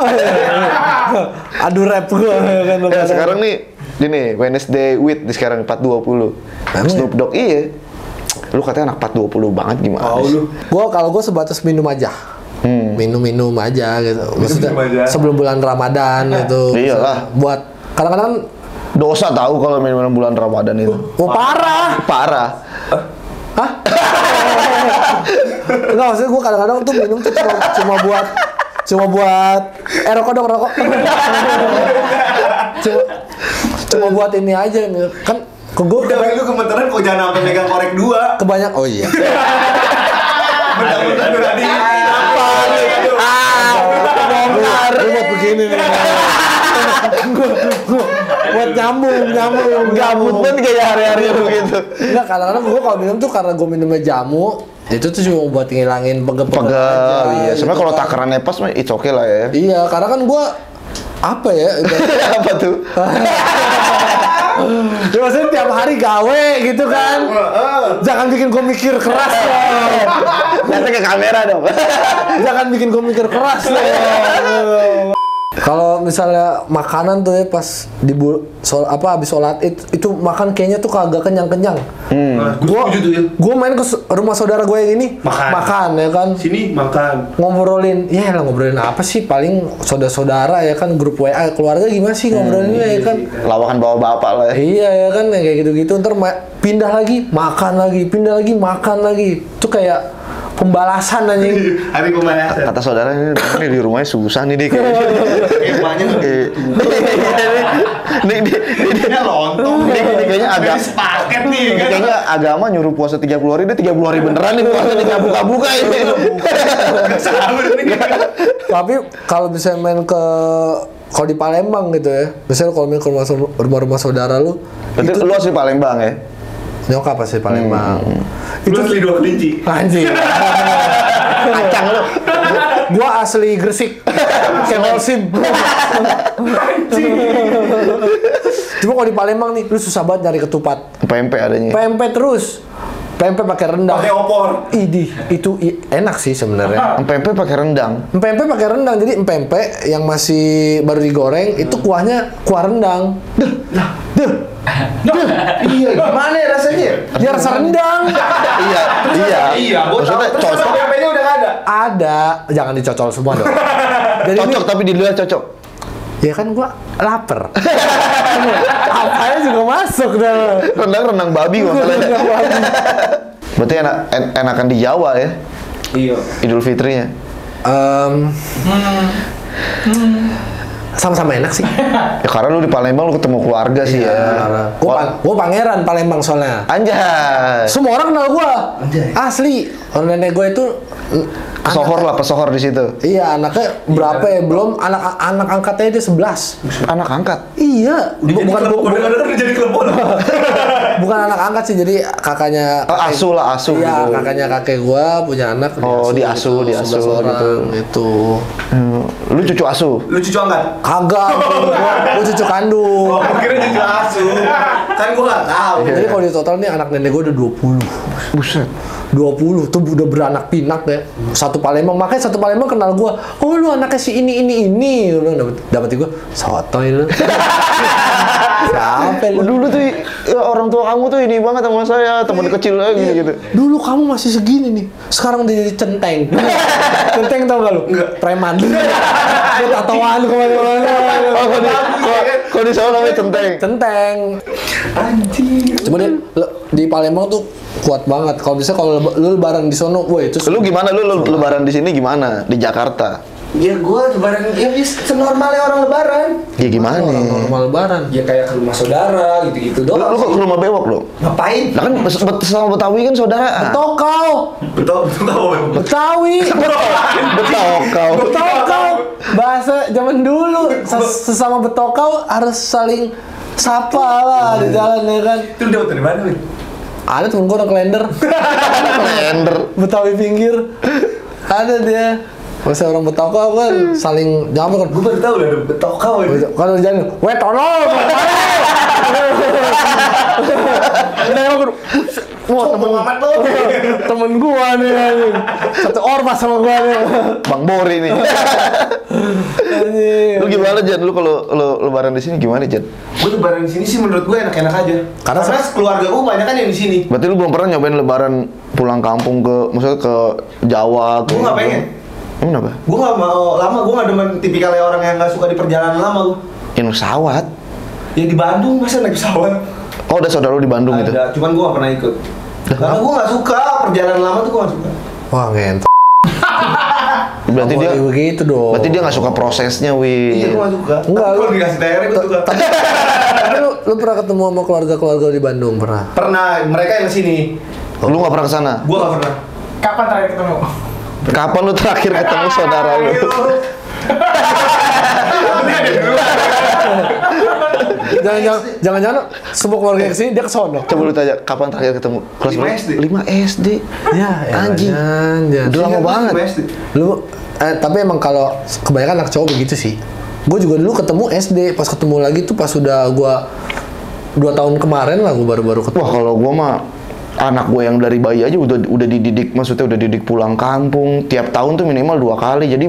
Aduh rap gua kan. Ya sekarang nih ini Wednesday with di sekarang 420. Emang Snoop Dogg iya. Lu katanya anak 420 banget gimana Oh, sih? lu. Kalau gue sebatas minum aja. Minum-minum aja gitu. Maksudnya Minum aja. sebelum bulan Ramadan gitu. Iyalah. Buat kadang-kadang Dosa tahu kalau minum bulan Ramadan itu. parah. Parah. Hah? Enggak, maksudnya gue kadang-kadang tuh minum tuh cuma buat rokok dong, rokok. cuma buat ini aja kan ke gue Udah lu gemeteran kok jangan sampai megang korek dua. kebanyak. Oh iya. Bener-bener tadi. buat begini nih. Buat nyambung. Gabut banget kayak hari-hari begitu. Enggak, kadang-kadang gue kalau minum tuh karena gue minumnya jamu, itu tuh cuma buat ngilangin pegel-pegel Pegel, aja. iya. Sebenarnya gitu kalau kan. takarannya pas mah it's okay lah ya. Iya, karena kan gue apa ya? Apa tuh? Ya maksudnya tiap hari gawe gitu kan. Jangan bikin gue mikir keras dong. Nanti ke kamera dong. Jangan bikin gue mikir keras dong. Kalau misalnya makanan tuh ya pas habis sholat itu makan kayaknya tuh kagak kenyang-kenyang. Gue setuju tuh ya. Gue main ke rumah saudara gue yang ini makan ya kan. Sini makan. Ngobrolin, ya lah ngobrolin apa sih, paling saudara-saudara ya kan, grup WA keluarga gimana sih ngobrolinnya ya kan. Lawakan bawa bapak lah ya. Iya ya kan, yang kayak gitu-gitu ntar pindah lagi makan lagi. Itu kayak pembalasan anjing. Hari pembalasan. Kata saudara ini di rumahnya susah nih dia kayaknya. Emangnya Ini lontong. Ini kayaknya agak sepaket nih kan. kayaknya agama nyuruh puasa 30 hari, dia 30 hari beneran nih puasa nih, nggak buka-buka ini. Sahur nih. Tapi kalau bisa main kalau di Palembang gitu ya, misalnya kalau main ke rumah saudara lu, Berarti lu asli Palembang ya? nyokap pasti Palembang. Itu beli 2 kelinci. Anjing. Kacang lu. Gua asli Gresik. Kayak Sim. Cuma kalau di Palembang nih, lu susah banget nyari ketupat. PMP adanya. PMP terus. PMP pakai rendang. Pakai opor. Idih, itu enak sih sebenarnya. PMP pakai rendang. Empempe pakai rendang, jadi empempe yang masih baru digoreng itu kuahnya kuah rendang. Iya, gimana ya rasanya? Ya rasa rendang. Iya. Gua tahu. Maksudnya Terus cocok. PMP-nya udah nggak ada. Ada, jangan dicocol semua dong. Jadi Cocok tapi di luar cocok. ya kan gua lapar. Apanya juga masuk dah. Rendang babi kok masalahnya. Berarti enakan di Jawa ya? Iya. Idul Fitrinya. Sama-sama enak sih. Ya karena lu di Palembang lu ketemu keluarga sih ya. Gua pangeran Palembang soalnya. Anjay. Semua orang kenal gua. Asli. Orang nenek gua itu Pesohor di situ. Iya, anaknya berapa ya? Belum anak angkatnya itu 11. Anak angkat. Iya, bukan jadi klub bola. bukan anak angkat sih, jadi kakaknya. Asuh Iya, gitu. kakaknya kakek gua punya anak. Diasuh 11 orang gitu. Lu cucu asuh. Lu cucu angkat? Kagak, gua cucu kandung. Oh, kira cucu asuh. Kan gua nggak tahu. Jadi kalau di total nih anak nenek gua udah 20. Buset. 20 tuh udah beranak pinak ya. Satu Palembang, makanya satu Palembang kenal gua. Oh lu anaknya si ini. Lu dapet gua sotoy lu. Siapa lu? Dulu tuh orang tua kamu tuh ini banget sama saya, teman kecil lagi gitu. Dulu kamu masih segini nih. Sekarang udah jadi centeng. Centeng tau gak lu? Enggak. Preman. Dia tatoan kemana-mana. Kalau di sana namanya centeng. Centeng. Anjing. Cuma dia di Palembang tuh kuat banget. Kalau bisa kalau lu lebaran di sono, wah itu. Lu gimana lu lebaran di sini gimana? Di Jakarta? Ya gua lebaran ya senormalnya orang lebaran. Ya gimana nih? Normal lebaran. Ya kayak ke rumah saudara gitu-gitu Lu doang. kok ke rumah bewok lu? Ngapain? Lah kan sama Betawi kan saudaraan. Betokau. Betul. Betawi. Betokau. Bahasa zaman dulu sesama betokau harus saling sapa lah di jalan ya kan. Itu dapat dari mana, Win? Ada temen gue orang kalender. Kalender. Betawi pinggir. Ada dia. Masa orang Betokau kan saling nyamper kan. Gue baru tahu ada betokau ini. Kalau di jalan, weh tolong. Wah, temen gua nih anjing. Satu ormas sama gua nih. Bang Bori nih. Lu gimana Jan? Lu kalau lebaran di sini gimana Jan? Gue lebaran di sini sih menurut gue enak-enak aja. Karena keluarga gue banyak kan yang di sini. Berarti lu belum pernah nyobain lebaran pulang kampung maksudnya ke Jawa? Gue nggak pengen. Kenapa? Gue nggak mau lama. Gue nggak demen tipikalnya orang yang nggak suka di perjalanan lama gue. Yang pesawat. Ya di Bandung masa naik pesawat? Oh, ada saudara lu di Bandung gitu? Ada, cuman gue nggak pernah ikut. Karena gue nggak suka perjalanan lama tuh gue nggak suka. Wah, ngent. Berarti dia begitu dong. Berarti dia nggak suka prosesnya, Wi. Iya, gue nggak suka. Enggak, Tapi lu- kalau dikasih THR gue suka. Tapi lu pernah ketemu sama keluarga di Bandung pernah? Pernah, mereka yang kesini. Lu nggak pernah kesana? Gue nggak pernah. Kapan terakhir ketemu? Kapan lu terakhir ketemu saudara lu? Ini ada dulu. Jangan-jangan semua keluarga yang kesini dia ke sono. Coba lu tanya kapan terakhir ketemu? Kelas 5 berapa? SD. 5 SD. Ya, Anjing. jangan. Udah lama banget. Lu tapi emang kalau kebanyakan anak cowok begitu sih. Gue juga dulu ketemu SD, pas ketemu lagi tuh pas udah gue 2 tahun kemarin lah gue baru ketemu. Wah, kalau gua mah anak gue yang dari bayi aja udah dididik, maksudnya udah didik pulang kampung tiap tahun tuh minimal 2 kali, jadi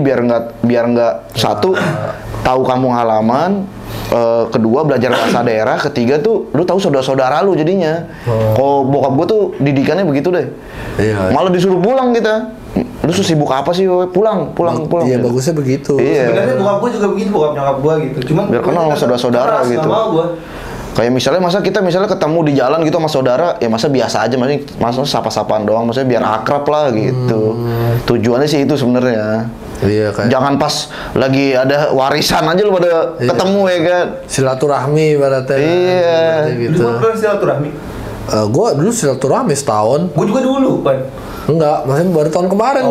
biar nggak satu tahu kampung halaman, kedua belajar bahasa daerah, ketiga tuh lu tahu saudara-saudara lu jadinya. Kalau bokap gue tuh didikannya begitu deh. Iya. Malah disuruh pulang kita. Lu sibuk apa sih? Pulang. Iya, gitu. bagusnya begitu. Iya. Sebenarnya bokap gue juga begitu, bokap nyokap gue gitu. Cuman Biar kenal sama saudara-saudara keras, gitu. nggak mau gue. Kayak misalnya kita ketemu di jalan gitu sama saudara, ya masa biasa aja, masa sapa-sapaan doang, maksudnya biar akrab lah gitu. Tujuannya sih itu sebenarnya. Iya kan. Jangan pas lagi ada warisan aja lu pada ketemu ya kan. Silaturahmi ibaratnya. Iya. Gitu. Dulu pernah silaturahmi. Gue dulu silaturahmi setahun. Gue juga dulu, Pan. Enggak, maksudnya baru tahun kemarin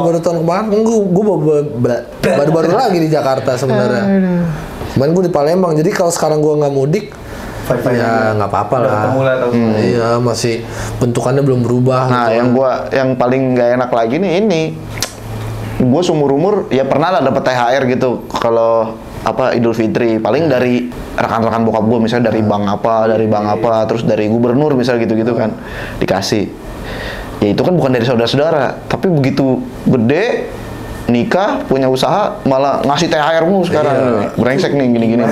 baru tahun kemarin. Gue baru lagi di Jakarta sebenarnya. Kemarin gue di Palembang, jadi kalau sekarang gue nggak mudik, ya nggak apa-apa lah. Iya, masih bentukannya belum berubah. Nah, gitu. yang paling nggak enak lagi nih ini. Gue seumur umur ya pernah lah dapat THR gitu kalau Idul Fitri, paling dari rekan-rekan bokap gue, misalnya dari bank apa, terus dari gubernur misalnya gitu-gitu kan dikasih. Ya itu kan bukan dari saudara-saudara, tapi begitu gede nikah punya usaha malah ngasih THR mulu sekarang. Nih. Brengsek nih gini-gini.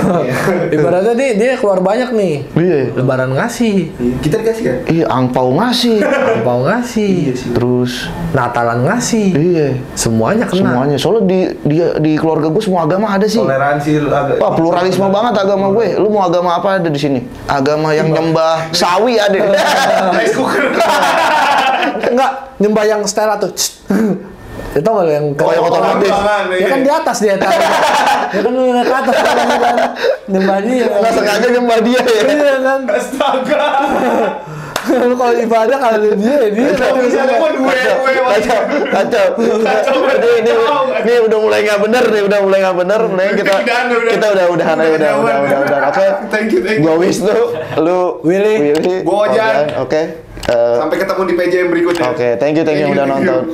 Ibaratnya dia keluar banyak nih. Iya. Lebaran ngasih, Kita dikasih kan? Iya, angpau ngasih. angpau ngasih, Iya sih. Terus Natalan ngasih. iya. Semuanya kena. Semuanya. Soalnya di keluarga gue semua agama ada sih. Toleransi agak. Wah, pluralisme banget agama gue. Lu mau agama apa ada di sini? Agama yang nyembah sawi ada. Rice cooker. Enggak, nyembah yang style tuh. Itu nggak lo yang yang otomatis. Ya kan di atas dia taruh. Ya kan lu naik ke atas kan. Nyembah dia. Nggak sengaja nyembah dia ya. Iya kan. Astaga. Lu kalau ibadah kalau dia. Tapi misalnya gue Kacau. Ini udah mulai nggak bener nih, Mending kita udahan aja, udah. Oke. Thank you. Gua Wisnu, lu Willy. Gua Ojan. Oke. Sampai ketemu di PJM berikutnya. Oke, thank you yang udah nonton.